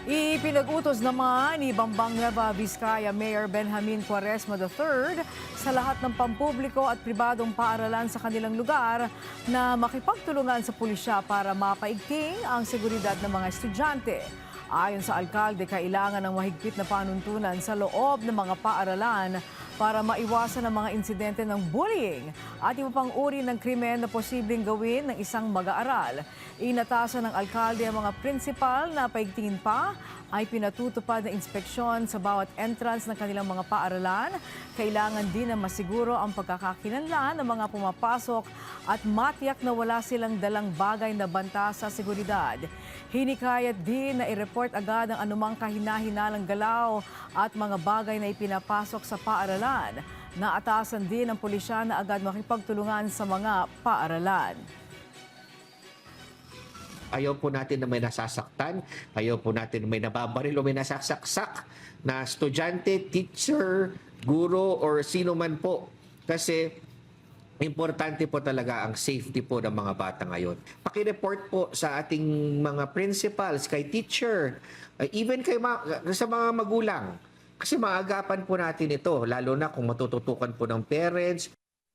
Ipinag-utos naman ni Bambang Nueva Vizcaya Mayor Benjamin Quaresma III sa lahat ng pampubliko at pribadong paaralan sa kanilang lugar na makipagtulungan sa pulisya para mapaigting ang seguridad ng mga estudyante. Ayon sa alkalde, kailangan ng mahigpit na panuntunan sa loob ng mga paaralan para maiwasan ang mga insidente ng bullying at iba pang uri ng krimen na posibleng gawin ng isang mag-aaral. Inatasan ng alkalde ang mga prinsipal na paigtingin pa ay pinatutupad na inspeksyon sa bawat entrance ng kanilang mga paaralan. Kailangan din na masiguro ang pagkakakilanlan ng mga pumapasok at matiyak na wala silang dalang bagay na banta sa seguridad. Hinikayat din na i-report agad ang anumang kahina-hinalang galaw at mga bagay na ipinapasok sa paaralan. Naatasan din ng pulisya na agad makipagtulungan sa mga paaralan. Ayaw po natin na may nasasaktan, ayaw po natin na may nababaril o may nasasaksak na estudyante, teacher, guro, or sino man po. Kasi importante po talaga ang safety po ng mga bata ngayon. Paki-report po sa ating mga principals, kay teacher, even kay sa mga magulang. Kasi maagapan po natin ito, lalo na kung matututukan po ng parents.